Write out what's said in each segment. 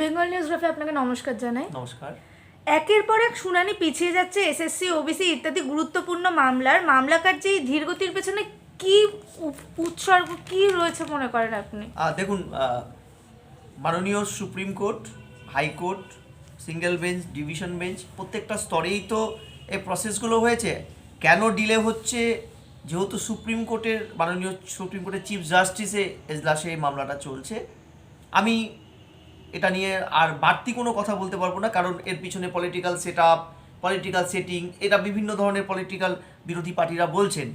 Bengal news গ্রাফে আপনাকে নমস্কার জানাই। নমস্কার। একের পর এক শুনানি পিছিয়ে যাচ্ছে এসএসসি, ওবিসি ইত্যাদি গুরুত্বপূর্ণ মামলাকার যে ধীরগতির পেছনে কি উৎসর্গ কি রয়েছে মনে করেন আপনি? দেখুন, মাননীয় supreme court, high court, single bench, division bench প্রত্যেকটা স্তরেই তো এই প্রসেসগুলো হয়েছে। কেন ডিলে হচ্ছে? যেহেতু মাননীয় সুপ্রিম কোর্টের চিফ জাস্টিসে এজলাসে এই মামলাটা চলছে। আমি এটা নিয়ে আর বাড়তি কোনো কথা বলতে পারবো না, কারণ এর পিছনে political set up, political setting, এটা বিভিন্ন ধরনের পলিটিক্যাল বিরোধী পার্টিরা বলছেন।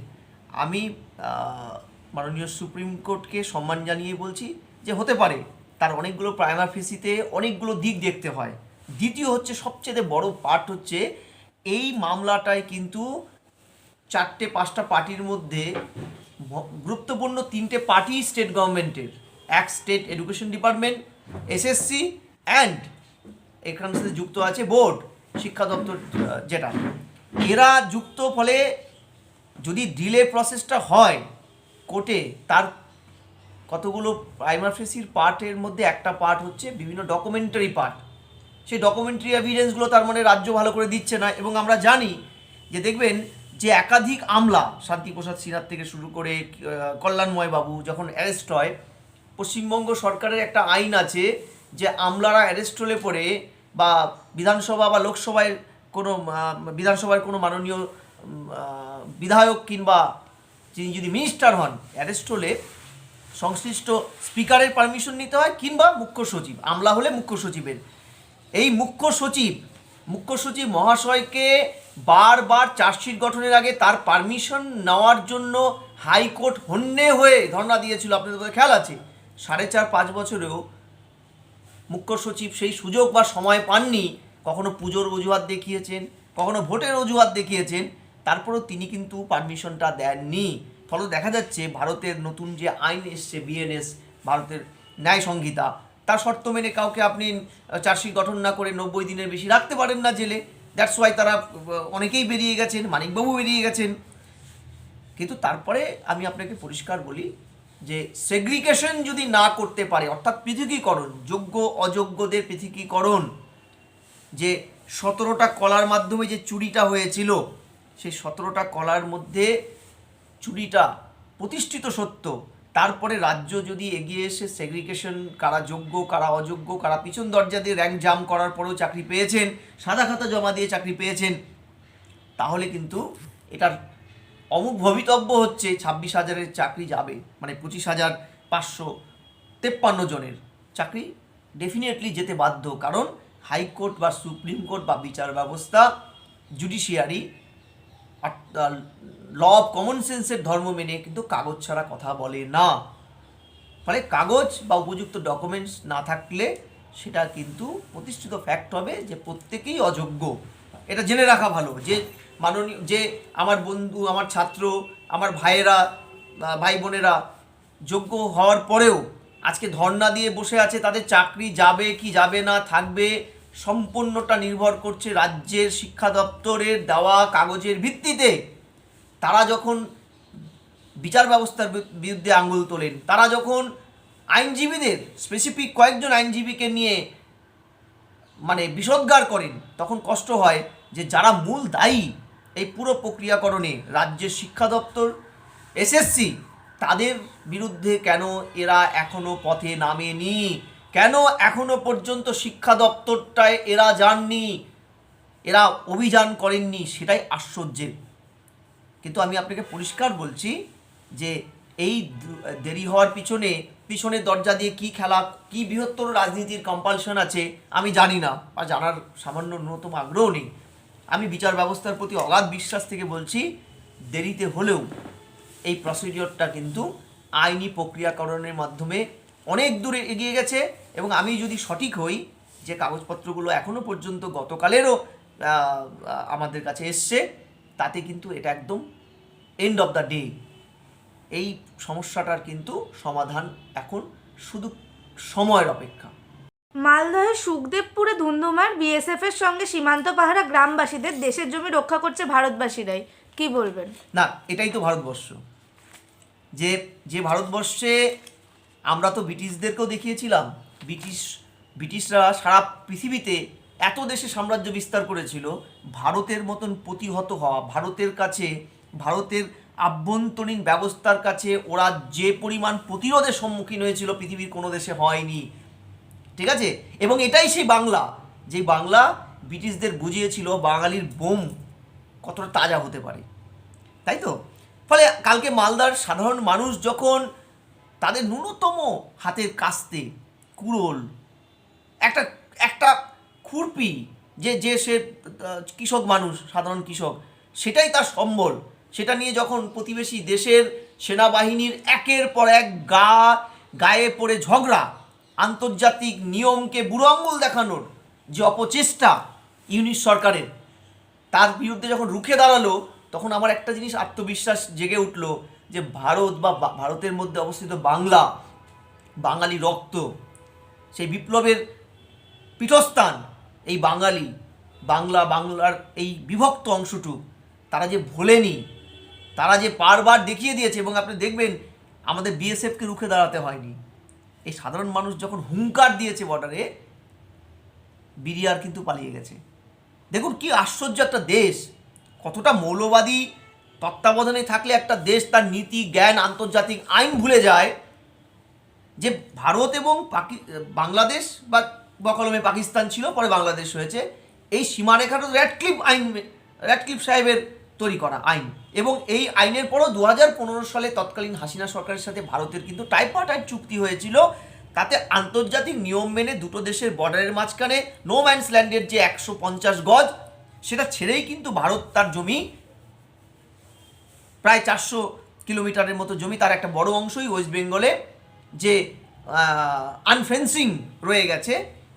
আমি মাননীয় সুপ্রিম কোর্টকে সম্মান জানিয়ে বলছি যে হতে পারে তার অনেকগুলো প্রাইমা ফেসিতে অনেকগুলো দিক দেখতে হয়। দ্বিতীয় হচ্ছে, সবচেয়ে বড় পার্ট হচ্ছে এই মামলাটায় কিন্তু 4-5টা পার্টির মধ্যে গুরুত্বপূর্ণ 3টে পার্টি স্টেট গভর্নমেন্টের, এক state education department, SSC and এখানের সাথে যুক্ত আছে বোর্ড, শিক্ষা দপ্তর যেটা, এরা যুক্ত। ফলে যদি ডিলে প্রসেসটা হয় কোর্টে, তার কতগুলো প্রাইমা ফেসির পার্টের মধ্যে একটা পার্ট হচ্ছে বিভিন্ন ডকুমেন্টারি পার্ট। সেই ডকুমেন্টারি এভিডেন্সগুলো তার মানে রাজ্য ভালো করে দিচ্ছে না। এবং আমরা জানি যে দেখবেন যে একাধিক আমলা, শান্তিপ্রসাদ সিনহার থেকে শুরু করে কল্যাণময় বাবু যখন অ্যারেস্ট হয়, পশ্চিমবঙ্গ সরকারের একটা আইন আছে যে আমলারা অ্যারেস্ট হলে পরে বা বিধানসভা বা লোকসভায় বিধানসভার কোনো মাননীয় বিধায়ক কিংবা যিনি যদি মিনিস্টার হন, অ্যারেস্ট হলে সংশ্লিষ্ট স্পিকারের পারমিশন নিতে হয়, কিংবা মুখ্য সচিব, আমলা হলে মুখ্য সচিবের। এই মুখ্য সচিব মহাশয়কে বারবার চার্জশিট গঠনের আগে তার পারমিশন নেওয়ার জন্য হাইকোর্ট হন্যে হয়ে ধর্ণা দিয়েছিল। আপনাদের খেয়াল আছে, 4.5-5 বছরেও মুখ্য সচিব সেই সুযোগ বা সময় পাননি। কখনো পুজোর অজুহাত দেখিয়েছেন, কখনো ভোটের অজুহাত দেখিয়েছেন, তারপরেও তিনি কিন্তু পারমিশনটা দেননি। ফলে দেখা যাচ্ছে ভারতের নতুন যে আইন এসছে, বিএনএস, ভারতের ন্যায় সংহিতা, তার শর্ত মেনে কাউকে আপনি চার্জশিট গঠন না করে 90 দিনের বেশি রাখতে পারেন না জেলে। দ্যাটস ওয়াই তারা অনেকেই বেরিয়ে গেছেন, মানিকবাবু বেরিয়ে গেছেন। কিন্তু তারপরে আমি আপনাকে পরিষ্কার বলি যে সেগ্রিগেশন যদি না করতে পারে, অর্থাৎ পৃথকীকরণ, যোগ্য অযোগ্যদের পৃথকীকরণ, যে 17টা কলার মাধ্যমে যে চুরিটা হয়েছিল, সেই 17টা কলার মধ্যে চুরিটা প্রতিষ্ঠিত সত্য, তারপরে রাজ্য যদি এগিয়ে এসে সেগ্রিগেশন, কারা যোগ্য কারা অযোগ্য, কারা পিছন দরজা দিয়ে র্যাঙ্ক জাম করার পরেও চাকরি পেয়েছেন, সাদা খাতা জমা দিয়ে চাকরি পেয়েছেন, তাহলে কিন্তু এটার অমুক ভবিতব্য হচ্ছে 26,000-এর চাকরি যাবে, মানে 25,553 জনের চাকরি ডেফিনেটলি যেতে বাধ্য। কারণ হাইকোর্ট বা সুপ্রিম কোর্ট বা বিচার ব্যবস্থা, জুডিশিয়ারি ল অফ কমন সেন্সের ধর্ম মেনে কিন্তু কাগজ ছাড়া কথা বলে না। ফলে কাগজ বা উপযুক্ত ডকুমেন্টস না থাকলে সেটা কিন্তু প্রতিষ্ঠিত ফ্যাক্ট হবে যে প্রত্যেকেই অযোগ্য। এটা জেনে রাখা ভালো যে আমার বন্ধু, আমার ছাত্র, আমার ভাইয়েরা, ভাই বোনেরা যোগ্য হওয়ার পরেও আজকে ধর্ণা দিয়ে বসে আছে, তাদের চাকরি যাবে কি যাবে না, থাকবে, সম্পূর্ণটা নির্ভর করছে রাজ্যের শিক্ষা দপ্তরের দেওয়া কাগজের ভিত্তিতে। তারা যখন বিচার ব্যবস্থার বিরুদ্ধে আঙুল তোলেন, তারা যখন আইনজীবীদের, স্পেসিফিক কয়েকজন আইনজীবীকে নিয়ে মানে বিষোদ্গার করেন, তখন কষ্ট হয় যে যারা মূল দায়ী এই পুরো প্রক্রিয়াকরণে, রাজ্যের শিক্ষা দপ্তর, এসএসসি, তাদের বিরুদ্ধে কেন এরা এখনো পথে নামেনি, কেন এখনো পর্যন্ত শিক্ষা দপ্তরটায় এরা যাননি, এরা অভিযান করেননি, সেটাই আশ্চর্যের। কিন্তু আমি আপনাকে পরিষ্কার বলছি যে এই দেরি হওয়ার পিছনে দরজা দিয়ে কি খেলা, কি বৃহত্তর রাজনীতির কম্পালশন আছে আমি জানি না, বা জানার সামান্য ন্যূনতম আগ্রহ নেই। আমি বিচার ব্যবস্থার প্রতি অগাধ বিশ্বাস থেকে বলছি, দেরিতে হলেও এই প্রসিডিওরটা কিন্তু আইনি প্রক্রিয়াকরণের মাধ্যমে অনেক দূরে এগিয়ে গেছে। এবং আমি যদি সঠিক হই যে কাগজপত্রগুলো এখনও পর্যন্ত গতকালেরও আমাদের কাছে এসছে, তাতে কিন্তু এটা একদম এন্ড অফ দ্য ডে। এই সমস্যাটার কিন্তু সমাধান এখন শুধু সময়ের অপেক্ষা। মালদহের সুখদেবপুরে ধুন্ধুমার, বিএসএফ এর সঙ্গে সীমান্ত পাহারা গ্রামবাসীদের, দেশের জমি রক্ষা করছে ভারতবাসীরাই, কি বলবেন? না, এটাই তো ভারতবর্ষ। যে ভারতবর্ষে আমরা তো ব্রিটিশদেরকেও দেখিয়েছিলাম, ব্রিটিশ ব্রিটিশরা সারা পৃথিবীতে এত দেশে সাম্রাজ্য বিস্তার করেছিল, ভারতের মতন প্রতিহত হওয়া, ভারতের কাছে, ভারতের আভ্যন্তরীণ ব্যবস্থার কাছে ওরা যে পরিমাণ প্রতিরোধের সম্মুখীন হয়েছিল পৃথিবীর কোনো দেশে হয়নি। ঠিক আছে, এবং এটাই সেই বাংলা, যে বাংলা ব্রিটিশদের বুঝিয়েছিল বাঙালির বোম কতটা তাজা হতে পারে, তাই তো? ফলে কালকে মালদার সাধারণ মানুষ যখন তাদের ন্যূনতম হাতের কাস্তে, কুড়োল, একটা একটা খুরপি, যে সে কৃষক মানুষ, সাধারণ কৃষক, সেটাই তার সম্বল, সেটা নিয়ে যখন প্রতিবেশী দেশের সেনাবাহিনীর একের পর এক গায়ে পড়ে ঝগড়া, আন্তর্জাতিক নিয়মকে বুড়ো আঙুল দেখানোর যে অপচেষ্টা ইউনিশ সরকারের, তার বিরুদ্ধে যখন রুখে দাঁড়ালো, তখন আমার একটা জিনিস আত্মবিশ্বাস জেগে উঠলো যে ভারত বা ভারতের মধ্যে অবস্থিত বাংলা, বাঙালি রক্ত, সেই বিপ্লবের পীঠস্থান এই বাঙালি, বাংলার এই বিভক্ত অংশটুক তারা যে ভোলেনি, তারা যে বারবার দেখিয়ে দিয়েছে। এবং আপনি দেখবেন আমাদের বিএসএফকে রুখে দাঁড়াতে হয়নি, এই সাধারণ মানুষ যখন হুঙ্কার দিয়েছে বর্ডারে, বিডিআর কিন্তু পালিয়ে গেছে। দেখুন কি আশ্চর্য একটা দেশ, কতটা মৌলবাদী তত্ত্বাবধানে থাকলে একটা দেশ তার নীতি, জ্ঞান, আন্তর্জাতিক আইন ভুলে যায়। যে ভারত এবং বাংলাদেশ বা বকলমে পাকিস্তান ছিল, পরে বাংলাদেশ হয়েছে, এই সীমারেখাটা র্যাডক্লিফ সাহেবের তৈরি করা আইন, এবং এই আইনের পরও 2015 সালে তৎকালীন হাসিনা সরকারের সাথে ভারতের কিন্তু টাইপ চুক্তি হয়েছিল। তাতে আন্তর্জাতিক নিয়ম মেনে দুটো দেশের বর্ডারের মাঝখানে নো ম্যানস ল্যান্ডের যে 150 গজ, সেটা ছেড়েই কিন্তু ভারত তার জমি, প্রায় 400 কিলোমিটারের মতো জমি, তার একটা বড় অংশই ওয়েস্ট বেঙ্গলে যে আনফেন্সিং রয়ে গেছে,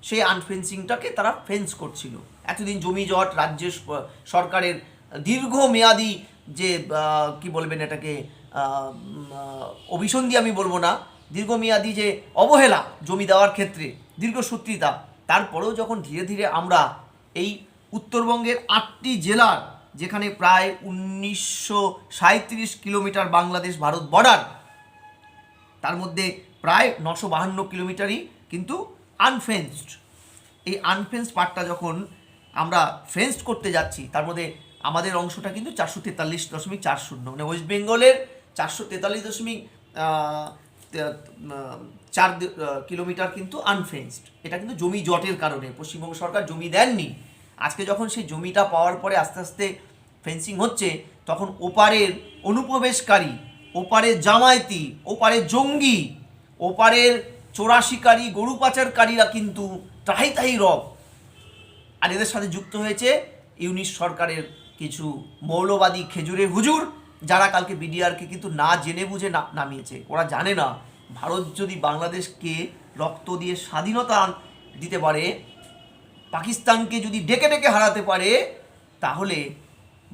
সেই আনফেন্সিংটাকে তারা ফেন্স করছিল। এতদিন জমি জট রাজ্য সরকারের দীর্ঘমেয়াদী যে কি বলবেন এটাকে, অভিসন্ধি আমি বলবো না, দীর্ঘমেয়াদী যে অবহেলা জমি দেওয়ার ক্ষেত্রে, দীর্ঘসূত্রিতা, তারপরেও যখন ধীরে ধীরে আমরা এই উত্তরবঙ্গের 8টি জেলার, যেখানে প্রায় 1937 কিলোমিটার বাংলাদেশ ভারত বর্ডার, তার মধ্যে প্রায় 952 কিলোমিটারই কিন্তু আনফেন্সড, এই আনফেন্সড পার্টটা যখন আমরা ফেন্সড করতে যাচ্ছি, তার মধ্যে আমাদের অংশটা কিন্তু 443.40, মানে ওয়েস্ট বেঙ্গলের 443.4 কিলোমিটার কিন্তু আনফেন্সড। এটা কিন্তু জমি জটের কারণে, পশ্চিমবঙ্গ সরকার জমি দেননি। আজকে যখন সেই জমিটা পাওয়ার পরে আস্তে আস্তে ফেন্সিং হচ্ছে, তখন ওপারের অনুপ্রবেশকারী, ওপারের জামায়াতি, ওপারের জঙ্গি, ওপারের চোরাশিকারী, গরু পাচারকারীরা কিন্তু তাই রব। আর এদের সাথে যুক্ত হয়েছে ইউনিশ সরকারের কিছু মৌলবাদী খেজুরে হুজুর, যারা কালকে বিডিআরকে কিন্তু না জেনে বুঝে নামিয়েছে। ওরা জানে না ভারত যদি বাংলাদেশকে রক্ত দিয়ে স্বাধীনতা দিতে পারে, পাকিস্তানকে যদি ডেকে ডেকে হারাতে পারে, তাহলে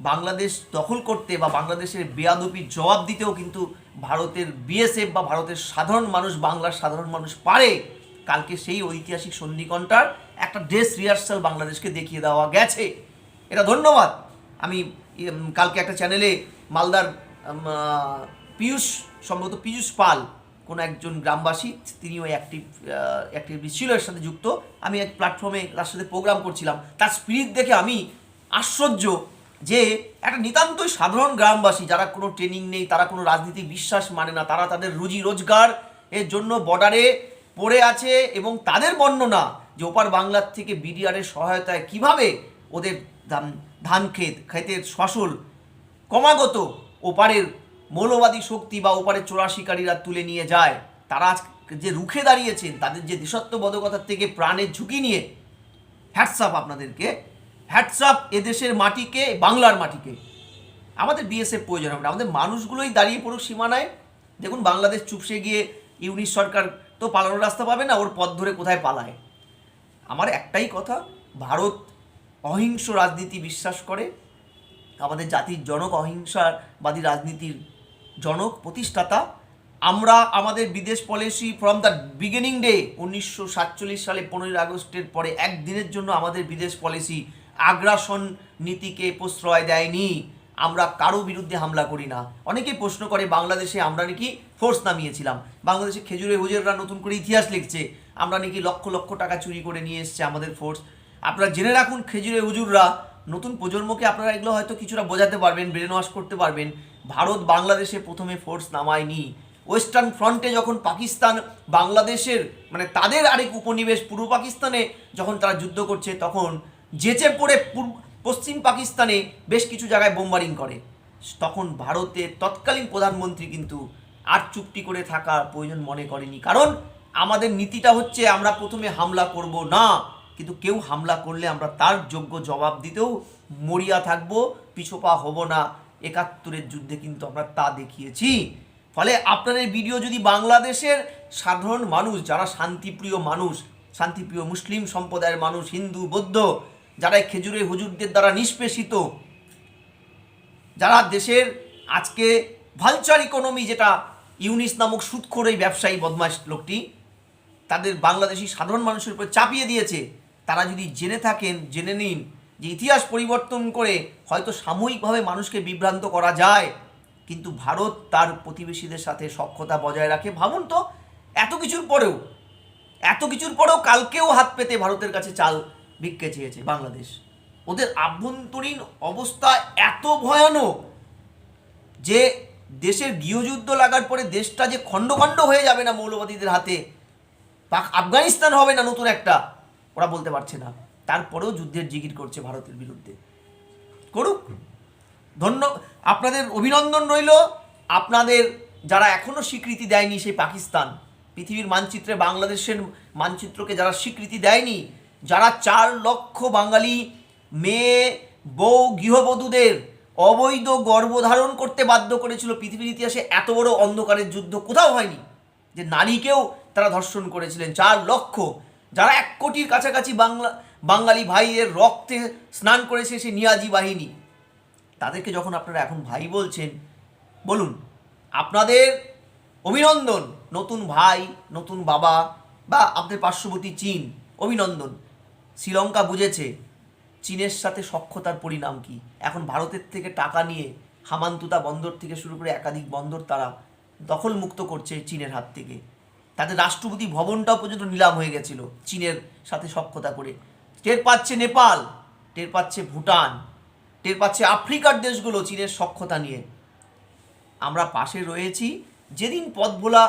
বাংলাদেশ দখল করতে বা বাংলাদেশের বেয়াদবির জবাব দিতেও কিন্তু ভারতের বিএসএফ বা ভারতের সাধারণ মানুষ, বাংলার সাধারণ মানুষ পারে। কালকে সেই ঐতিহাসিক সন্ধিকণটার একটা ড্রেস রিহার্সাল বাংলাদেশকে দেখিয়ে দেওয়া গেছে, এটা ধন্যবাদ। আমি কালকে একটা চ্যানেলে মালদার সম্ভবত পীযূষ পাল, কোনো একজন গ্রামবাসী, তিনিও অ্যাক্টিভিস্ট ছিল, এর সাথে যুক্ত, আমি এক প্ল্যাটফর্মে তার সাথে প্রোগ্রাম করছিলাম। তার স্পিরিট দেখে আমি আশ্চর্য যে একটা নিতান্তই সাধারণ গ্রামবাসী, যারা কোনো ট্রেনিং নেই, তারা কোনো রাজনীতি বিশ্বাস মানে না, তারা তাদের রুজি রোজগার এর জন্য বর্ডারে পড়ে আছে, এবং তাদের বর্ণনা যে ওপার বাংলার থেকে বিডিআরের সহায়তায় কিভাবে ওদের ধান ক্ষেতের ফসল ক্রমাগত ওপারের মৌলবাদী শক্তি বা ওপারের চোরাশিকারীরা তুলে নিয়ে যায়। তারা যে রুখে দাঁড়িয়েছেন, তাদের যে দেশাত্মবোধকতার থেকে প্রাণের ঝুঁকি নিয়ে, হ্যাটসঅ্যাপ আপনাদেরকে, হ্যাটসঅ্যাপ এদেশের মাটিকে, বাংলার মাটিকে। আমাদের বিএসএফ প্রয়োজন হবে না, আমাদের মানুষগুলোই দাঁড়িয়ে পড়ুক সীমানায়। দেখুন বাংলাদেশ চুপসে গিয়ে ইউনিশ সরকার তো পালানোর রাস্তা পাবে না, ওর পথ ধরে কোথায় পালায়। আমার একটাই কথা, ভারত অহিংস রাজনীতি বিশ্বাস করে, আমাদের জাতির জনক, অহিংসাবাদী রাজনীতির জনক, প্রতিষ্ঠাতা। আমরা আমাদের বিদেশ policy from the beginning day, 1947 সালে 15 আগস্টের পরে একদিনের জন্য আমাদের বিদেশ পলিসি আগ্রাসন নীতিকে প্রশ্রয় দেয়নি। আমরা কারো বিরুদ্ধে হামলা করি না। অনেকেই প্রশ্ন করে বাংলাদেশে আমরা নাকি ফোর্স নামিয়েছিলাম, বাংলাদেশে খেজুরে হুজুররা নতুন করে ইতিহাস লিখছে আমরা নাকি লক্ষ লক্ষ টাকা চুরি করে নিয়ে এসছে আমাদের ফোর্স। আপনারা জেনে রাখুন, খেজুরে হুজুররা নতুন প্রজন্মকে আপনারা এগুলো হয়তো কিছুটা বোঝাতে পারবেন, ব্রেন ওয়াশ করতে পারবেন। ভারত বাংলাদেশে প্রথমে ফোর্স নামায়নি। ওয়েস্টার্ন ফ্রন্টে যখন পাকিস্তান বাংলাদেশের মানে তাদের আরেক উপনিবেশ পূর্ব পাকিস্তানে যখন তারা যুদ্ধ করছে, তখন যেচে পড়ে পশ্চিম পাকিস্তানে বেশ কিছু জায়গায় বোমবারিং করে। তখন ভারতের তৎকালীন প্রধানমন্ত্রী কিন্তু আর চুপটি করে থাকার প্রয়োজন মনে করেনি, কারণ আমাদের নীতিটা হচ্ছে আমরা প্রথমে হামলা করব না, কিন্তু কেউ হামলা করলে আমরা তার যোগ্য জবাব দিতেও মরিয়া থাকবো, পিছোপা হব না। ৭১-এর যুদ্ধে কিন্তু আমরা তা দেখিয়েছি। ফলে আপনাদের ভিডিও যদি বাংলাদেশের সাধারণ মানুষ, যারা শান্তিপ্রিয় মানুষ, শান্তিপ্রিয় মুসলিম সম্প্রদায়ের মানুষ, হিন্দু বৌদ্ধ, যারা খেজুরে হুজুরদের দ্বারা নিষ্পেষিত, যারা দেশের আজকে ভালচার ইকোনমি, যেটা ইউনিস নামক সুদখোর এই ব্যবসায়ী বদমাশ লোকটি তাদের বাংলাদেশি সাধারণ মানুষের উপর চাপিয়ে দিয়েছে, তারা যদি জেনে থাকেন, জেনে নিন যে ইতিহাস পরিবর্তন করে হয়তো সাময়িকভাবে মানুষকে বিভ্রান্ত করা যায়, কিন্তু ভারত তার প্রতিবেশীদের সাথে সখ্যতা বজায় রাখে। ভাবুন তো, এত কিছুর পরেও কালকেও হাত পেতে ভারতের কাছে চাল ভিক্ষে চেয়েছে বাংলাদেশ। ওদের আভ্যন্তরীণ অবস্থা এত ভয়ানক যে দেশের গৃহযুদ্ধ লাগার পরে দেশটা যে খণ্ড খণ্ড হয়ে যাবে না মৌলবাদীদের হাতে, আফগানিস্তান হবে না নতুন একটা, ওরা বলতে পারছে না। তারপরেও যুদ্ধের জিগির করছে ভারতের বিরুদ্ধে। করুক, আপনাদের অভিনন্দন রইল। আপনাদের যারা এখনো স্বীকৃতি দেয়নি, সেই পাকিস্তান পৃথিবীর মানচিত্রে বাংলাদেশের মানচিত্রকে যারা স্বীকৃতি দেয়নি, যারা ৪ লক্ষ বাঙালি মেয়ে বউ গৃহবধূদের অবৈধ গর্ভধারণ করতে বাধ্য করেছিল, পৃথিবীর ইতিহাসে এত বড় অন্ধকারের যুদ্ধ কোথাও হয়নি, যে নারীকেও তারা ধর্ষণ করেছিলেন। ৪ লক্ষ, যারা ১ কোটির কাছাকাছি বাঙালি ভাইয়ের রক্তে স্নান করেছে সে নিয়াজি বাহিনী, তাদেরকে যখন আপনারা এখন ভাই বলছেন, বলুন আপনাদের অভিনন্দন। নতুন ভাই, নতুন বাবা, বা আপনাদের পার্শ্ববর্তী চীন, অভিনন্দন। শ্রীলঙ্কা বুঝেছে চীনের সাথে সখ্যতার পরিণাম কি। এখন ভারতের থেকে টাকা নিয়ে হামান্তুতা বন্দর থেকে শুরু করে একাধিক বন্দর তারা দখল মুক্ত করছে চীনের হাত থেকে। তাদের রাষ্ট্রপতি ভবনটাও পর্যন্ত নিলাম হয়ে গেছিল চীনের সাথে সখ্যতা করে। টের পাচ্ছে নেপাল, টের পাচ্ছে ভুটান, টের পাচ্ছে আফ্রিকার দেশগুলো চীনের সখ্যতা নিয়ে। আমরা পাশে রয়েছি। যেদিন পথ ভোলা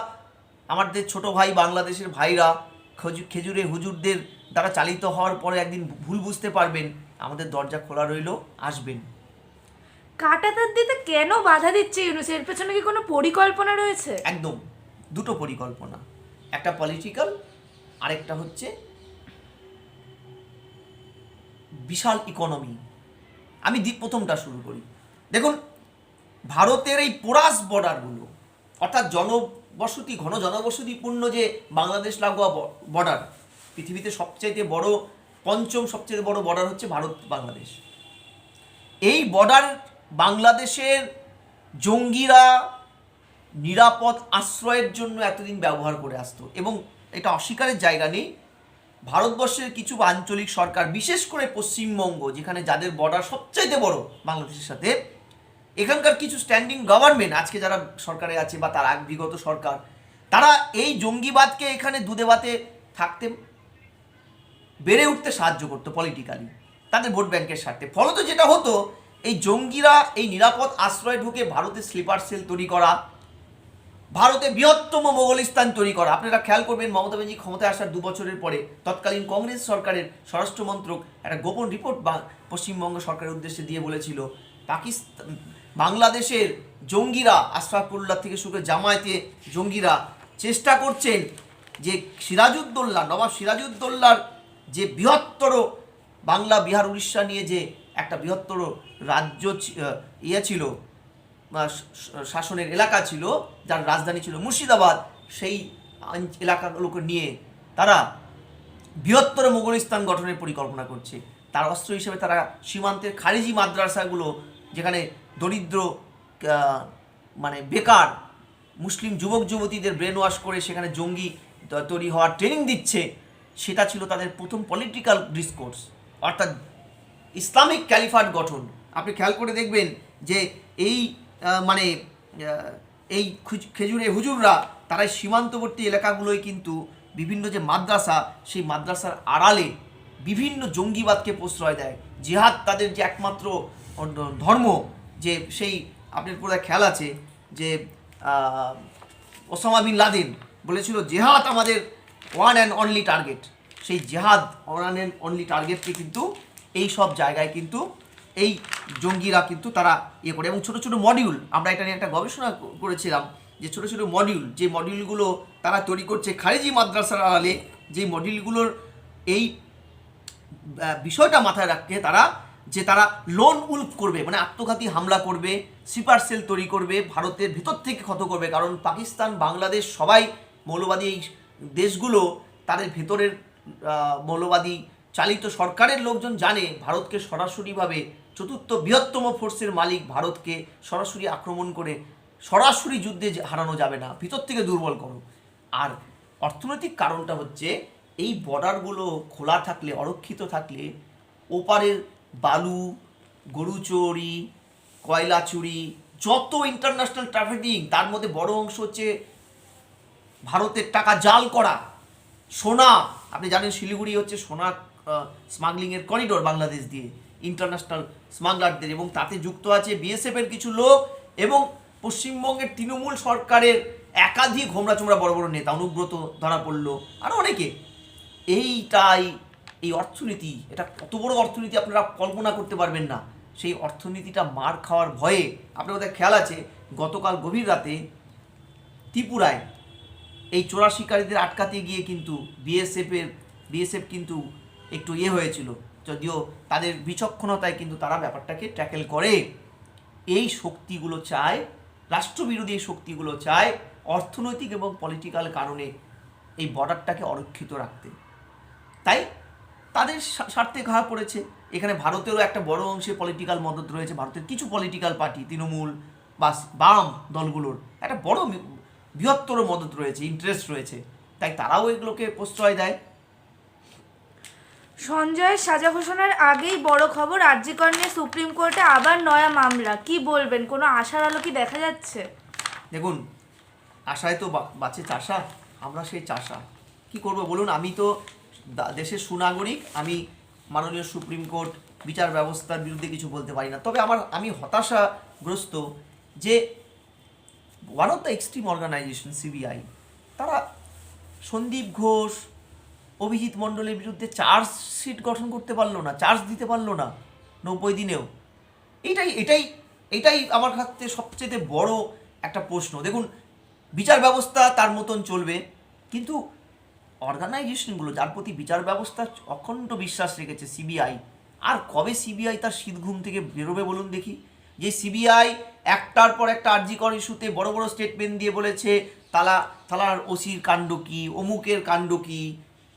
আমাদের ছোট ভাই বাংলাদেশের ভাইরা খেজুরে হুজুরদের দ্বারা চালিত হওয়ার পরে একদিন ভুল বুঝতে পারবেন, আমাদের দরজা খোলা রইল, আসবেন। কাঁটাতার দিতে কেন বাধা দিচ্ছে ইউনুস? এর পেছনে কি কোনো পরিকল্পনা রয়েছে? একদম, দুটো পরিকল্পনা, একটা পলিটিক্যাল, আরেকটা হচ্ছে বিশাল ইকোনমি। আমি প্রথমটা শুরু করি। দেখুন, ভারতের এই পোরাস বর্ডারগুলো, অর্থাৎ ঘন জনবসতিপূর্ণ যে বাংলাদেশ লাগোয়া বর্ডার, পৃথিবীতে সবচাইতে বড়, পঞ্চম সবচেয়ে বড় বর্ডার হচ্ছে ভারত বাংলাদেশ। এই বর্ডার বাংলাদেশের জঙ্গিরা নিরাপদ আশ্রয়ের জন্য এতদিন ব্যবহার করে আসতো, এবং এটা অস্বীকারের জায়গা নেই। ভারতবর্ষের কিছু আঞ্চলিক সরকার, বিশেষ করে পশ্চিমবঙ্গ, যেখানে যাদের বর্ডার সবচাইতে বড় বাংলাদেশের সাথে, এখানকার কিছু স্ট্যান্ডিং গভর্নমেন্ট আজকে যারা সরকারে আছে বা তার বিগত সরকার, তারা এই জঙ্গিবাদকে এখানে দুধে ভাতে থাকতে বেড়ে উঠতে সাহায্য করতো পলিটিক্যালি, তাদের ভোট ব্যাংকের স্বার্থে। ফলত যেটা হতো, এই জঙ্গিরা এই নিরাপদ আশ্রয়ে ঢুকে ভারতে স্লিপার সেল তৈরি করা, ভারতে বৃহত্তম মোগলিস্তান তৈরি করা। আপনারা খেয়াল করবেন, মমতা ব্যানার্জি ক্ষমতায় আসার 2 বছরের পরে তৎকালীন কংগ্রেস সরকারের স্বরাষ্ট্রমন্ত্রক একটা গোপন রিপোর্ট পশ্চিমবঙ্গ সরকারের উদ্দেশ্যে দিয়ে বলেছিল, বাংলাদেশের জঙ্গিরা, আশরাফুল্লাহ থেকে শুরু করে জামায়াতে জঙ্গিরা চেষ্টা করছেন যে নবাব সিরাজউদ্দৌলার যে বৃহত্তর বাংলা, বিহার, উড়িষ্যা নিয়ে যে একটা বৃহত্তর রাজ্য ছিল, শাসনের এলাকা ছিল, যার রাজধানী ছিল মুর্শিদাবাদ, সেই এলাকাগুলোকে নিয়ে তারা বৃহত্তর মোগলিস্তান গঠনের পরিকল্পনা করছে। তার অস্ত্র হিসেবে তারা সীমান্তের খারিজি মাদ্রাসাগুলো, যেখানে দরিদ্র মানে বেকার মুসলিম যুবক যুবতীদের ব্রেন ওয়াশ করে সেখানে জঙ্গি তৈরি হওয়ার ট্রেনিং দিচ্ছে, সেটা ছিল তাদের প্রথম পলিটিক্যাল ডিসকোর্স, অর্থাৎ ইসলামিক ক্যালিফাট গঠন। আপনি খেয়াল করে দেখবেন যে এই মানে এই খেজুরে হুজুররা তারা সীমান্তবর্তী এলাকাগুলোয় কিন্তু বিভিন্ন যে মাদ্রাসা, সেই মাদ্রাসার আড়ালে বিভিন্ন জঙ্গিবাদকে প্রশ্রয় দেয়। জিহাদ তাদের যে একমাত্র ধর্ম, যে সেই আপনার পুরো খেয়াল আছে যে ওসামা বিন লাদেন বলেছিল জেহাদ আমাদের ওয়ান অ্যান্ড অনলি টার্গেট। সেই জেহাদ ওয়ান অ্যান্ড অনলি টার্গেটকে কিন্তু এই সব জায়গায় কিন্তু এই জঙ্গিরা কিন্তু তারা ইয়ে করে। এবং ছোটো ছোটো মডিউল, আমরা এটা নিয়ে একটা গবেষণা করেছিলাম যে ছোটো ছোটো মডিউল, যে মডিউলগুলো তারা তৈরি করছে খারিজি মাদ্রাসার আড়ালে, যে মডিউলগুলোর এই বিষয়টা মাথায় রাখে তারা, যে তারা লোন উল্ফ করবে, মানে আত্মঘাতী হামলা করবে, স্লিপার সেল তৈরি করবে, ভারতের ভিতর থেকে ক্ষত করবে। কারণ পাকিস্তান, বাংলাদেশ সবাই মৌলবাদী এই দেশগুলো, তাদের ভেতরের মৌলবাদী চালিত সরকারের লোকজন জানে ভারতকে সরাসরিভাবে চতুর্থ বৃহত্তম ফোর্সের মালিক ভারতকে সরাসরি আক্রমণ করে সরাসরি যুদ্ধে হারানো যাবে না, ভিতর থেকে দুর্বল করো। আর অর্থনৈতিক কারণটা হচ্ছে এই বর্ডারগুলো খোলা থাকলে, অরক্ষিত থাকলে ওপারের বালু, গরু চুরি, কয়লা চুরি, যত ইন্টারন্যাশনাল ট্রাফিকিং, তার মধ্যে বড় অংশ হচ্ছে ভারতের টাকা জাল করা। সোনা, আপনি জানেন শিলিগুড়ি হচ্ছে সোনা স্মাগলিংয়ের করিডোর বাংলাদেশ দিয়ে ইন্টারন্যাশনাল স্মাগলারদের, এবং তাতে যুক্ত আছে বিএসএফের কিছু লোক এবং পশ্চিমবঙ্গের তৃণমূল সরকারের একাধিক ঘোমরা চোমরা বড় বড় নেতা, অনুব্রত ধরা পড়লো, আরও অনেকে। এইটাই এই অর্থনীতি, এটা কত বড় অর্থনীতি আপনারা কল্পনা করতে পারবেন না। সেই অর্থনীতিটা মার খাওয়ার ভয়ে, আপনার ওদের খেয়াল আছে গতকাল গভীর রাতে ত্রিপুরায় এই চোরা শিকারীদের আটকাতে গিয়ে কিন্তু বিএসএফ কিন্তু একটু হয়েছিল, যদিও তাদের বিচক্ষণতায় কিন্তু তারা ব্যাপারটাকে ট্যাকেল করে। এই শক্তিগুলো চায়, রাষ্ট্রবিরোধী এই শক্তিগুলো চায় অর্থনৈতিক এবং পলিটিক্যাল কারণে এই বর্ডারটাকে অরক্ষিত রাখতে। তাই তাদের স্বার্থে ঘা পড়েছে। এখানে ভারতেরও একটা বড় অংশে পলিটিক্যাল মদত রয়েছে, ভারতের কিছু পলিটিক্যাল পার্টি, তৃণমূল বা বাম দলগুলোর একটা বড় বৃহত্তর মদত রয়েছে, ইন্টারেস্ট রয়েছে, তাই তারাও এগুলোকে প্রশ্রয় দেয়। সঞ্জয়ের সাজা ঘোষণার আগেই বড় খবর, আরজি কর নিয়ে সুপ্রিম কোর্টে আবার নয়া মামলা। কি বলবেন, কোনো আশার আলো কি দেখা যাচ্ছে? দেখুন, আশায় তো বাঁচে চাষা, আমরা সেই চাষা। কি করব বলুন, আমি তো দেশের সুনাগরিক, আমি মাননীয় সুপ্রিম কোর্ট বিচার ব্যবস্থার বিরুদ্ধে কিছু বলতে পারি না। তবে আমি হতাশাগ্রস্ত যে one of the extreme organization CBI, তারা সন্দীপ ঘোষ, অভিজিৎ মণ্ডলের বিরুদ্ধে চার্জশিট গঠন করতে পারলো না, চার্জ দিতে পারলো না 90 দিনেও। এটাই আমার কাছে সবচেয়ে বড় একটা প্রশ্ন। দেখুন, বিচার ব্যবস্থা তার মতন চলবে, কিন্তু অর্গানাইজেশনগুলো যার প্রতি বিচার ব্যবস্থা অখণ্ড বিশ্বাস রেখেছে, সিবিআই, আর কবে সিবিআই তার শীত ঘুম থেকে বেরোবে বলুন দেখি? যে সিবিআই একটার পর একটা আরজি কর ইস্যুতে বড় বড় স্টেটমেন্ট দিয়ে বলেছে থালার ওসির কাণ্ড কি, অমুকের কাণ্ড কি,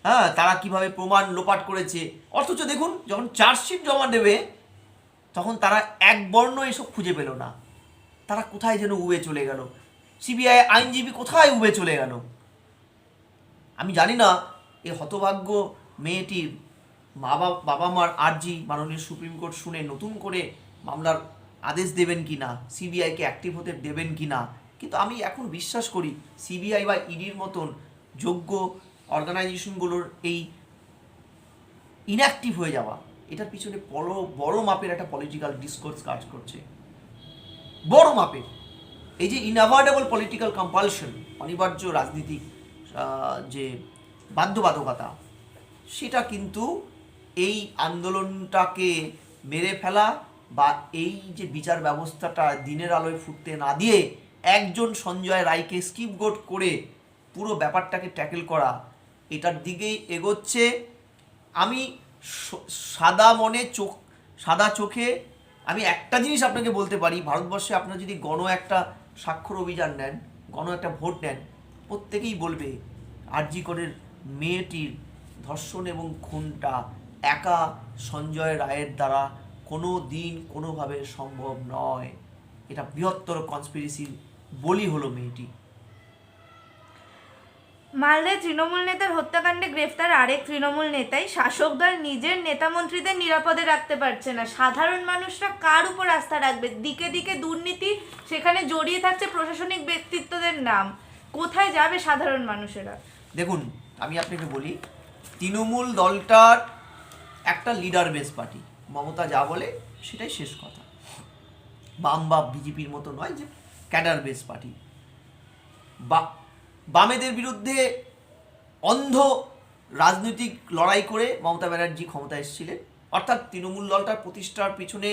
হ্যাঁ, তারা কিভাবে প্রমাণ লোপাট করেছে। অথচ দেখুন, যখন চার্জশিট জমা দেবে তখন তারা এক বর্ণ এসব খুঁজে পেল না। তারা কোথায় যেন উবে চলে গেল, সিবিআই আইনজীবী কোথায় উবে চলে গেল। আমি জানি না এই হতভাগ্য মেয়েটির বাবা মার আর্জি মাননীয় সুপ্রিম কোর্ট শুনে নতুন করে মামলার আদেশ দেবেন কি না, সিবিআইকে অ্যাক্টিভ হতে দেবেন কি না। কিন্তু আমি এখন বিশ্বাস করি সিবিআই বা ইডির মতন যোগ্য অর্গানাইজেশনগুলোর এই ইনঅ্যাক্টিভ হয়ে যাওয়া, এটার পিছনে বড় মাপের একটা পলিটিক্যাল ডিসকোর্স কাজ করছে, বড় মাপের। এই যে ইনঅ্যাভয়েডেবল পলিটিক্যাল কম্পালশন, অনিবার্য রাজনীতিক যে বাধ্যবাধকতা, সেটা কিন্তু এই আন্দোলনটাকে মেরে ফেলা বা এই যে বিচার ব্যবস্থাটা দিনের আলোয় ফুটতে না দিয়ে একজন সঞ্জয় রায়কে স্কিপগোট করে পুরো ব্যাপারটাকে ট্যাকেল করা, এটার দিকেই এগোচ্ছে। আমি সাদা চোখে আমি একটা জিনিস আপনাকে বলতে পারি, ভারতবর্ষে আপনারা যদি একটা স্বাক্ষর অভিযান নেন, একটা ভোট নেন, প্রত্যেকেই বলবে আরজি করের মেয়েটির ধর্ষণ এবং খুনটা একা সঞ্জয় রায়ের দ্বারা কোনো দিন কোনোভাবে সম্ভব নয়। এটা বৃহত্তর কনস্পিরেসির বলি হলো মেয়েটি। মালদায় তৃণমূল নেতার হত্যাকাণ্ডে গ্রেফতার আরেক তৃণমূল নেতাই। শাসক দল নিজের নেতা মন্ত্রীদের নিরাপদে রাখতে পারছে না, সাধারণ মানুষরা কার উপর আস্থা রাখবে? দিকে দিকে দুর্নীতি, সেখানে জড়িয়ে থাকছে প্রশাসনিক ব্যক্তিত্বদের নাম। কোথায় যাবে সাধারণ মানুষেরা? দেখুন, আমি আপনাকে বলি, তৃণমূল দলটার একটা লিডার বেস পার্টি, মমতা যা বলে সেটাই শেষ কথা। বাম বা বিজেপির মতো নয় যে ক্যাডার বেস পার্টি। বামেদের বিরুদ্ধে অন্ধ রাজনৈতিক লড়াই করে মমতা ব্যানার্জি ক্ষমতা এসেছিলেন। অর্থাৎ তৃণমূল দলটার প্রতিষ্ঠার পিছনে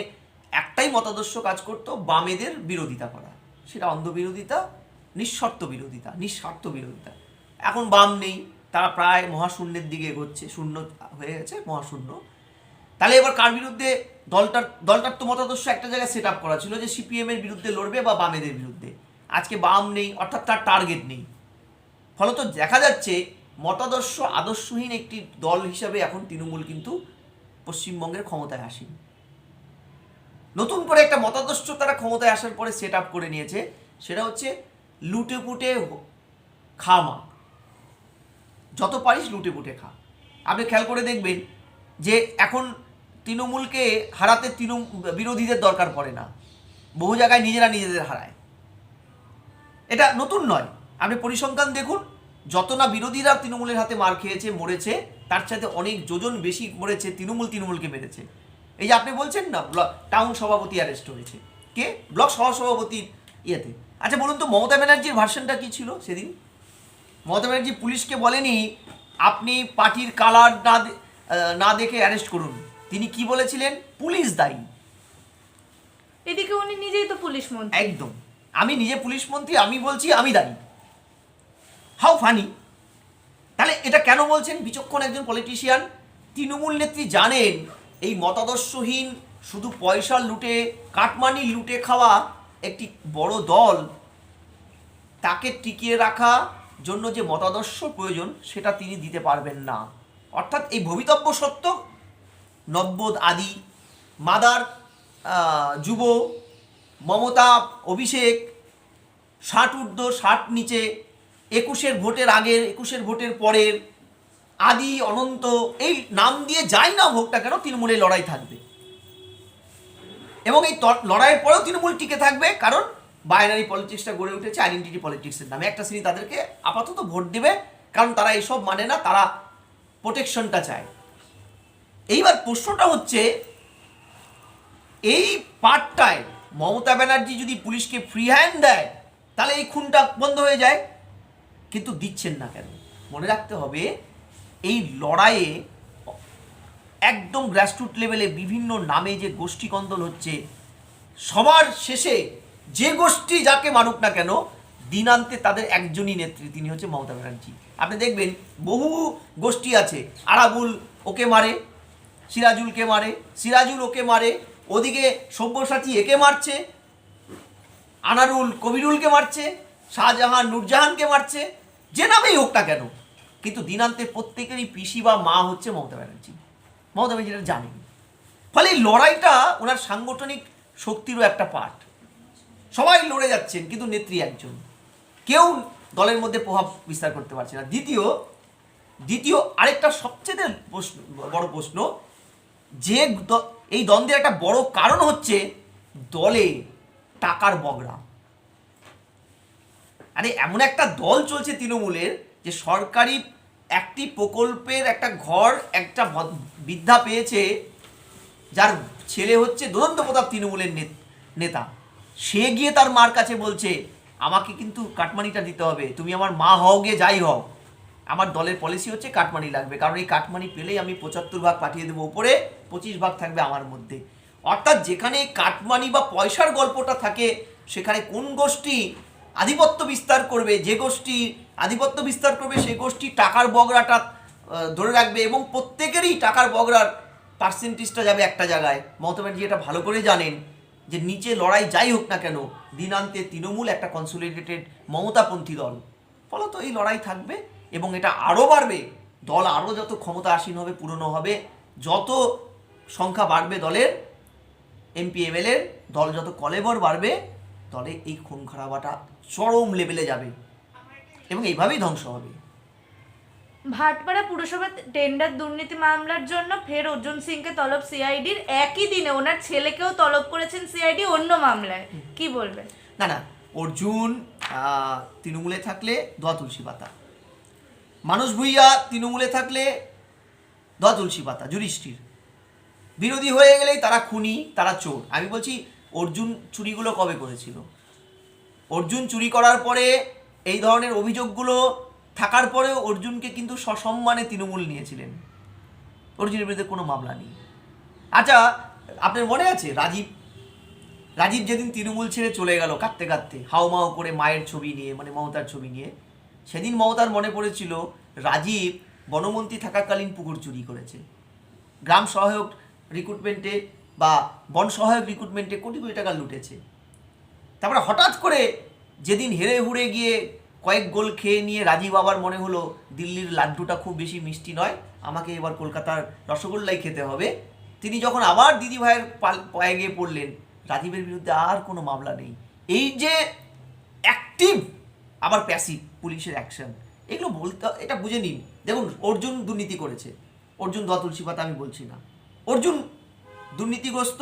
একটাই মতাদর্শ কাজ করত, বামেদের বিরোধিতা করা। সেটা অন্ধ বিরোধিতা, নিঃস্বার্থ বিরোধিতা। এখন বাম নেই, তারা প্রায় মহাশূন্যের দিকে এগোচ্ছে, শূন্য হয়ে গেছে, মহাশূন্য। তাহলে এবার কার বিরুদ্ধে? দলটার তো মতাদর্শ একটা জায়গায় সেট আপ করা ছিল যে সিপিএম এর বিরুদ্ধে লড়বে বা বামেদের বিরুদ্ধে। আজকে বাম নেই, অর্থাৎ তার টার্গেট নেই। ফলত দেখা যাচ্ছে মতাদর্শ আদর্শহীন একটি দল হিসাবে এখন তৃণমূল কিন্তু পশ্চিমবঙ্গের ক্ষমতায় আসেনি। নতুন করে একটা মতাদর্শ তারা ক্ষমতায় আসার পরে সেট আপ করে নিয়েছে, সেটা হচ্ছে লুটে পুটে খা মা, যত পারিস লুটে পুটে খা। আপনি খেয়াল করে দেখবেন যে এখন তৃণমূলকে হারাতে বিরোধীদের দরকার পড়ে না, বহু জায়গায় নিজেরা নিজেদের হারায়। এটা নতুন নয়, আপনি পরিসংখ্যান দেখুন, যত না বিরোধীরা তৃণমূলের হাতে মার খেয়েছে, মরেছে, তার সাথে অনেক যোজন বেশি মরেছে তৃণমূলকে মেরেছে। এই যে আপনি বলছেন না টাউন সভাপতি অ্যারেস্ট হয়েছে, কে? ব্লক সহসভাপতির ইয়েতে। আচ্ছা বলুন তো, মমতা ব্যানার্জির ভার্সনটা কী ছিল সেদিন? মমতা ব্যানার্জি পুলিশকে বলেনি আপনি পার্টির কালার না দেখে অ্যারেস্ট করুন। তিনি কি বলেছিলেন? পুলিশ দায়ী। এদিকে উনি নিজেই তো পুলিশ মন্ত্রী। একদম, আমি নিজে পুলিশ মন্ত্রী, আমি বলছি আমি দায়ী। How funny! তাহলে এটা কেন বলছেন বিচক্ষণ একজন পলিটিশিয়ান? তৃণমূল নেত্রী জানেন এই মতাদর্শহীন, শুধু পয়সা লুটে, কাটমানি লুটে খাওয়া একটি বড় দল, তাকে টিকিয়ে রাখা জন্য যে মতাদর্শ প্রয়োজন সেটা তিনি দিতে পারবেন না। অর্থাৎ এই ভবিতব্য সত্য, নব্বদ আদি, মাদার যুব, মমতা অভিষেক, 60 ঊর্ধ্ব 60 নিচে, 21-এর ভোটের আগের, 21-এর ভোটের পরের, আদি অনন্ত, এই নাম দিয়ে যাই না ভোটটা কেন, তৃণমূলের লড়াই থাকবে। এবং এই লড়াইয়ের পরেও তৃণমূল টিকে থাকবে, কারণ বাইনারি পলিটিক্সটা গড়ে উঠেছে আইডেন্টিটি পলিটিক্সের নামে। একটা শ্রেণী তাদেরকে আপাতত ভোট দেবে, কারণ তারা এসব মানে না, তারা প্রোটেকশনটা চায়। এইবার প্রশ্নটা হচ্ছে, এই পার্টটায় মমতা ব্যানার্জি যদি পুলিশকে ফ্রি হ্যান্ড দেয় তাহলে এই খুনটা বন্ধ হয়ে যায়, কিন্তু দিচ্ছেন না কেন? মনে রাখতে হবে, এই লড়াইয়ে একদম গ্রাসরুট লেভেলে বিভিন্ন নামে যে গোষ্ঠী কন্দল হচ্ছে, সবার শেষে যে গোষ্ঠী যাকে মানুক না কেন, দিনান্তে তাদের একজনই নেত্রী, তিনি হচ্ছে মমতা ব্যানার্জি। আপনি দেখবেন বহু গোষ্ঠী আছে, আরাবুল ওকে মারে, সিরাজুলকে মারে, সিরাজুল ওকে মারে, ওদিকে সব্যসাচী একে মারছে, আনারুল কবিরুলকে মারছে, শাহজাহান নূরজাহানকে মারছে, যে নামেই হোক না কেন, কিন্তু দিনান্তে প্রত্যেকেরই পিসি বা মা হচ্ছে মমতা ব্যানার্জি। মমতা ব্যানার্জি এটা জানেন। ফলে এই লড়াইটা ওনার সাংগঠনিক শক্তিরও একটা পার্ট। সবাই লড়ে যাচ্ছেন, কিন্তু নেত্রী একজন, কেউ দলের মধ্যে প্রভাব বিস্তার করতে পারছে না। দ্বিতীয় আরেকটা সবচেয়ে বড় প্রশ্ন, যে এই দ্বন্দ্বের একটা বড় কারণ হচ্ছে দলে টাকার বগড়া। আরে এমন একটা দল চলছে তৃণমূলের, যে সরকারি একটি প্রকল্পের একটা ঘর একটা বৃদ্ধা পেয়েছে, যার ছেলে হচ্ছে দুরন্ত প্রতাপ তৃণমূলের নেতা। সে গিয়ে তার মার কাছে বলছে আমাকে কিন্তু কাটমানিটা দিতে হবে, তুমি আমার মা হও গে যাই হও, আমার দলের পলিসি হচ্ছে কাটমানি লাগবে, কারণ এই কাটমানি পেলেই আমি 75 ভাগ পাঠিয়ে দেবো উপরে, 25 ভাগ থাকবে আমার মধ্যে। অর্থাৎ যেখানে কাটমানি বা পয়সার গল্পটা থাকে, সেখানে কোন গোষ্ঠী আধিপত্য বিস্তার করবে, যে গোষ্ঠী আধিপত্য বিস্তার করবে সেই গোষ্ঠী টাকার বগড়াটা ধরে রাখবে, এবং প্রত্যেকেরই টাকার বগড়ার পার্সেন্টেজটা যাবে একটা জায়গায়। মমতা ব্যানার্জি এটা ভালো করে জানেন যে নিচে লড়াই যাই হোক না কেন, দিনান্তে তৃণমূল একটা কনসোলিডেটেড মমতাপন্থী দল, ফলত এই লড়াই থাকবে এবং এটা আরও বাড়বে। দল আরও যত ক্ষমতা আসীন হবে, পুরনো হবে, যত সংখ্যা বাড়বে দলের এমপি এমএলএর, দল যত কলেবর বাড়বে, দলে এই খুন খারাপাটা চরম লেভেলে যাবে এবং এইভাবেই ধ্বংস হবে। ভাটপাড়া পুরসভা টেন্ডার দুর্নীতি মামলার জন্য ফের অর্জুন সিংকে তলব সিআইডির, একই দিনে ওনার ছেলেকেও তলব করেছেন সিআইডি অন্য মামলায়, কি বলবেন? না না, অর্জুন তৃণমূলে থাকলে দোয়া তুলসী পাতা, মানস ভূঁইয়া তৃণমূলে থাকলে দোয়া তুলসী পাতা, যুধিষ্ঠির। বিরোধী হয়ে গেলেই তারা খুনি, তারা চোর। আমি বলছি অর্জুন চুরিগুলো কবে করেছিল? অর্জুন চুরি করার পরে এই ধরনের অভিযোগগুলো থাকার পরেও অর্জুনকে কিন্তু সসম্মানে তৃণমূল নিয়েছিলেন, অর্জুনের বিরুদ্ধে কোনো মামলা নেই। আচ্ছা, আপনার মনে আছে রাজীব যেদিন তৃণমূল ছেড়ে চলে গেল কাঁদতে কাঁদতে, হাওমাও করে মায়ের ছবি নিয়ে, মানে মমতার ছবি নিয়ে, সেদিন মমতার মনে পড়েছিল রাজীব বনমন্ত্রী থাকাকালীন পুকুর চুরি করেছে, গ্রাম সহায়ক রিক্রুটমেন্টে বা বন সহায়ক রিক্রুটমেন্টে কোটি কোটি টাকা লুটেছে। তারপরে হঠাৎ করে যেদিন হেরে হুড়ে গিয়ে কয়েক গোল খেয়ে নিয়ে রাজীব আবার মনে হলো দিল্লির লাড্ডুটা খুব বেশি মিষ্টি নয়, আমাকে এবার কলকাতার রসগোল্লাই খেতে হবে, তিনি যখন আবার দিদি ভাইয়ের পায়ে গিয়ে পড়লেন, রাজীবের বিরুদ্ধে আর কোনো মামলা নেই। এই যে অ্যাক্টিভ আবার প্যাসিভ পুলিশের অ্যাকশন, এগুলো বলতে, এটা বুঝে নিন। দেখুন, অর্জুন দুর্নীতি করেছে, অর্জুন দোয়া তুলসী পাতা আমি বলছি না, অর্জুন দুর্নীতিগ্রস্ত,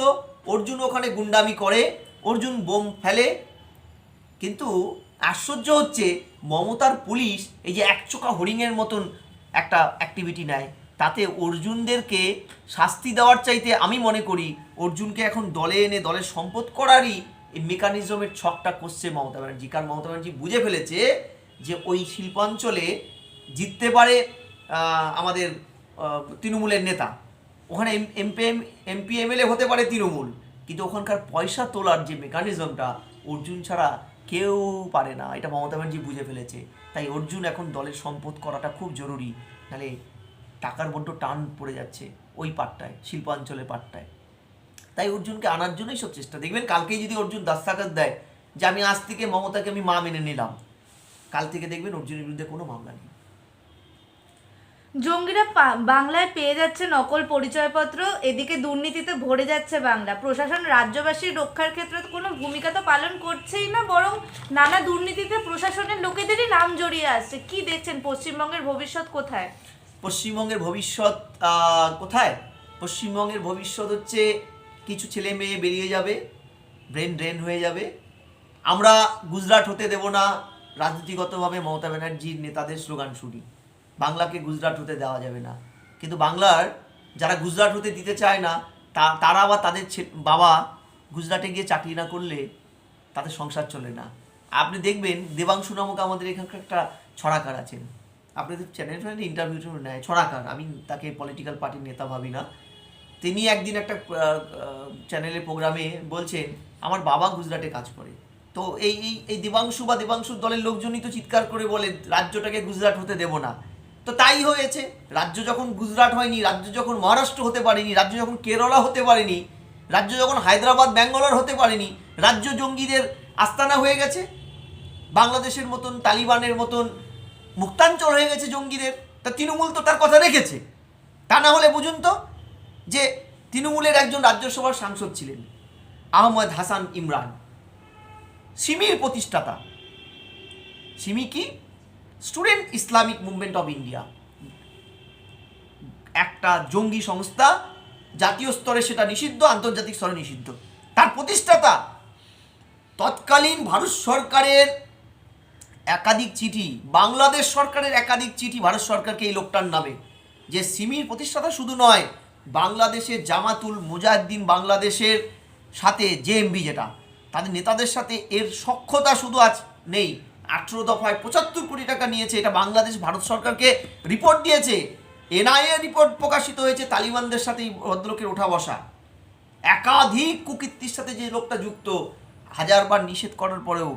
অর্জুন ওখানে গুন্ডামি করে, অর্জুন বোম ফেলে। কিন্তু আশ্চর্য হচ্ছে মমতার পুলিশ এই যে একচোখা হরিণের মতন একটা অ্যাক্টিভিটি নেয়, তাতে অর্জুনদেরকে শাস্তি দেওয়ার চাইতে আমি মনে করি অর্জুনকে এখন দলে এনে দলের সম্পদ করারই এই মেকানিজমের ছকটা কষছে মমতা ব্যানার্জি। কারণ মমতা ব্যানার্জি বুঝে ফেলেছে যে ওই শিল্পাঞ্চলে জিততে পারে আমাদের তৃণমূলের নেতা, ওখানে এমপি এমএলএ হতে পারে তৃণমূল, কিন্তু ওখানকার পয়সা তোলার যে মেকানিজমটা অর্জুন ছাড়া কেউ পারে না, এটা মমতা ব্যানার্জি বুঝে ফেলেছে। তাই অর্জুন এখন দলের সম্পদ করাটা খুব জরুরি, নাহলে টাকার বড্ড টান পড়ে যাচ্ছে ওই পাটটায়, শিল্পাঞ্চলের পাটটায়। তাই অর্জুনকে আনার জন্যই সব চেষ্টা। দেখবেন কালকেই যদি অর্জুন দাস্তাকাত দেয় যে আমি আজ থেকে মমতাকে আমি মা মেনে নিলাম, কাল থেকে দেখবেন অর্জুনের বিরুদ্ধে কোনো মামলা নেই। জঙ্গিরা বাংলায় পেয়ে যাচ্ছে নকল পরিচয়পত্র, এদিকে দুর্নীতিতে ভরে যাচ্ছে বাংলা। প্রশাসন রাজ্যবাসীর রক্ষার ক্ষেত্রে কোনো ভূমিকা তো পালন করছেই না, বরং নানা দুর্নীতিতে প্রশাসনের লোকেদেরই নাম জড়িয়ে আসছে। কি দেখছেন, পশ্চিমবঙ্গের ভবিষ্যৎ কোথায়? পশ্চিমবঙ্গের ভবিষ্যৎ কোথায়? পশ্চিমবঙ্গের ভবিষ্যৎ হচ্ছে কিছু ছেলে মেয়ে বেরিয়ে যাবে, ব্রেন ড্রেন হয়ে যাবে। আমরা গুজরাট হতে দেব না, রাজনীতিগতভাবে মমতা ব্যানার্জির নেতাদের স্লোগান শুনি, বাংলাকে গুজরাট হতে দেওয়া যাবে না। কিন্তু বাংলার যারা গুজরাট হতে দিতে চায় না, তারা আবার তাদের বাবা গুজরাটে গিয়ে চাকরি না করলে তাদের সংসার চলে না। আপনি দেখবেন দেবাংশু নামক আমাদের এখানকার একটা ছড়াকার আছেন, আপনাদের চ্যানেল ফ্যানেলে ইন্টারভিউ নেয়, ছড়াকার, আমি তাকে পলিটিক্যাল পার্টির নেতা ভাবি না। তিনি একদিন একটা চ্যানেলের প্রোগ্রামে বলছেন আমার বাবা গুজরাটে কাজ করে। তো এই এই দেবাংশু বা দেবাংশুর দলের লোকজনই তো চিৎকার করে বলে রাজ্যটাকে গুজরাট হতে দেব না। তো তাই হয়েছে, রাজ্য যখন গুজরাট হয়নি, রাজ্য যখন মহারাষ্ট্র হতে পারেনি, রাজ্য যখন কেরলা হতে পারেনি, রাজ্য যখন হায়দ্রাবাদ ব্যাঙ্গালোর হতে পারেনি, রাজ্য জঙ্গিদের আস্তানা হয়ে গেছে, বাংলাদেশের মতন তালিবানের মতন মুক্তাঞ্চল হয়ে গেছে জঙ্গিদের। তা তৃণমূল তো তার কথা রেখেছে। তা না হলে বুঝুন তো যে তৃণমূলের একজন রাজ্যসভার সাংসদ ছিলেন আহমদ হাসান ইমরান, সিমির প্রতিষ্ঠাতা। সিমি কি? Student Islamic movement of India, একটা জঙ্গি সংস্থা, জাতীয় স্তরে সেটা নিষিদ্ধ, আন্তর্জাতিক স্তরে নিষিদ্ধ। তার প্রতিষ্ঠাতা তৎকালীন ভারত সরকারের একাধিক চিঠি, বাংলাদেশ সরকারের একাধিক চিঠি ভারত সরকারকে এই লোকটার নামে, যে সিমির প্রতিষ্ঠাতা শুধু নয়, বাংলাদেশের জামাতুল মুজাহিদ্দিন বাংলাদেশের সাথে জেএমবি যেটা, তাদের নেতাদের সাথে এর সখ্যতা শুধু আজ নেই, 18 দফায় 75 কোটি টাকা নিয়েছে, এটা বাংলাদেশ ভারত সরকারকে রিপোর্ট দিয়েছে। এনআইএ রিপোর্ট প্রকাশিত হয়েছে, তালিবানদের সাথে এই ভদ্রলোকের ওঠা বসা, একাধিক কুকীর্তির সাথে যে লোকটা যুক্ত, হাজারবার নিষেধ করার পরেও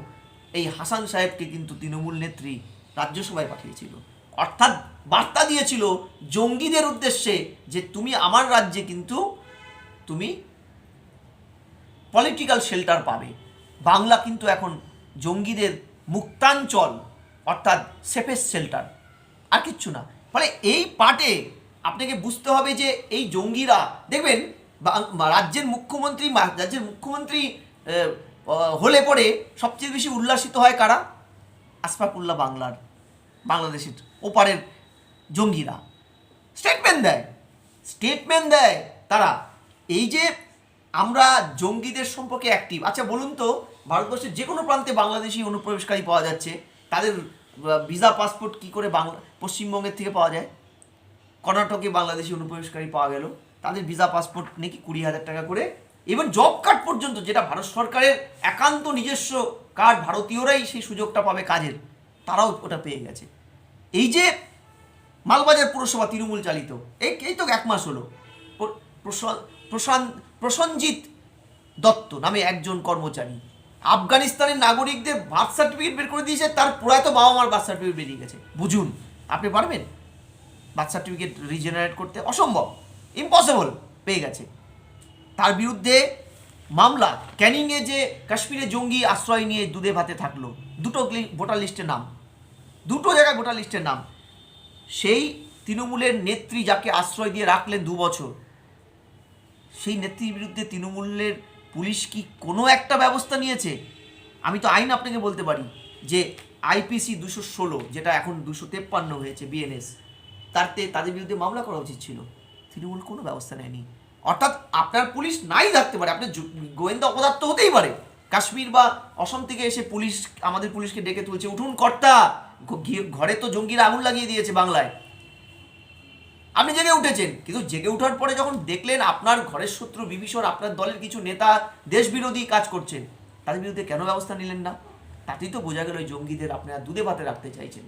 এই হাসান সাহেবকে কিন্তু তৃণমূল নেত্রী রাজ্যসভায় পাঠিয়েছিল। অর্থাৎ বার্তা দিয়েছিল জঙ্গিদের উদ্দেশ্যে যে তুমি আমার রাজ্যে কিন্তু তুমি পলিটিক্যাল শেল্টার পাবে। বাংলা কিন্তু এখন জঙ্গিদের মুক্তাঞ্চল, অর্থাৎ সেফেস্ট শেল্টার, আর কিচ্ছু না। ফলে এই পার্টে আপনাকে বুঝতে হবে যে এই জঙ্গিরা, দেখবেন রাজ্যের মুখ্যমন্ত্রী হলে পরে সবচেয়ে বেশি উল্লাসিত হয় কারা? আশফাকুল্লাহ বাংলাদেশের ওপারের জঙ্গিরা স্টেটমেন্ট দেয় তারা। এই যে আমরা জঙ্গিদের সম্পর্কে অ্যাক্টিভ, আচ্ছা বলুন তো, ভারতবর্ষের যে কোনো প্রান্তে বাংলাদেশি অনুপ্রবেশকারী পাওয়া যাচ্ছে, তাদের ভিসা পাসপোর্ট কি করে পশ্চিমবঙ্গের থেকে পাওয়া যায়? কর্ণাটকে বাংলাদেশি অনুপ্রবেশকারী পাওয়া গেল, তাদের ভিসা পাসপোর্ট নাকি 20,000 টাকা করে, এবং জব কার্ড পর্যন্ত, যেটা ভারত সরকারের একান্ত নিজস্ব কার্ড, ভারতীয়রাই সেই সুযোগটা পাবে কাজের, তারাও ওটা পেয়ে গেছে। এই যে মালবাজার পুরসভা তৃণমূল চালিত, এই তো 1 মাস হলো, প্রসঞ্জিৎ দত্ত নামে একজন কর্মচারী আফগানিস্তানের নাগরিকদের বার্থ সার্টিফিকেট বের করে দিয়েছে, তার প্রয়াত বাবা মার বার্থ সার্টিফিকেট বেরিয়ে গেছে। বুঝুন, আপনি পারবেন বার্থ সার্টিফিকেট রিজেনারেট করতে? অসম্ভব, ইম্পসিবল, পেয়ে গেছে। তার বিরুদ্ধে মামলা, ক্যানিংয়ে যে কাশ্মীরে জঙ্গি আশ্রয় নিয়ে দুধে ভাতে থাকলো, দুটো ভোটার লিস্টের নাম, দুটো জায়গায় ভোটার লিস্টের নাম, সেই তৃণমূলের নেত্রী যাকে আশ্রয় দিয়ে রাখলেন 2 বছর, সেই নেত্রীর বিরুদ্ধে তৃণমূলের পুলিশ কি কোনো একটা ব্যবস্থা নিয়েছে? আমি তো আইন আপনাকে বলতে পারি যে আইপিসি 216, যেটা এখন 253 হয়েছে, বিএনএস, তাদের বিরুদ্ধে মামলা করা উচিত ছিল। তৃণমূল কোনো ব্যবস্থা নেয়নি। অর্থাৎ আপনার পুলিশ নাই থাকতে পারে, আপনার গোয়েন্দা অপদার্থ হতেই পারে, কাশ্মীর বা অসম থেকে এসে পুলিশ আমাদের পুলিশকে ডেকে তুলছে, উঠুন কর্তা, ঘরে তো জঙ্গিরা আগুন লাগিয়ে দিয়েছে বাংলায়, আপনি জেগে উঠেছেন। কিন্তু জেগে ওঠার পরে যখন দেখলেন আপনার ঘরের শত্রু বিভীষণ, আপনার দলের কিছু নেতা দেশ বিরোধী কাজ করছেন, তাদের বিরুদ্ধে কেন ব্যবস্থা নিলেন না? তাতেই তো বোঝা গেল ওই জঙ্গিদের আপনারা দুধে ভাতে রাখতে চাইছেন।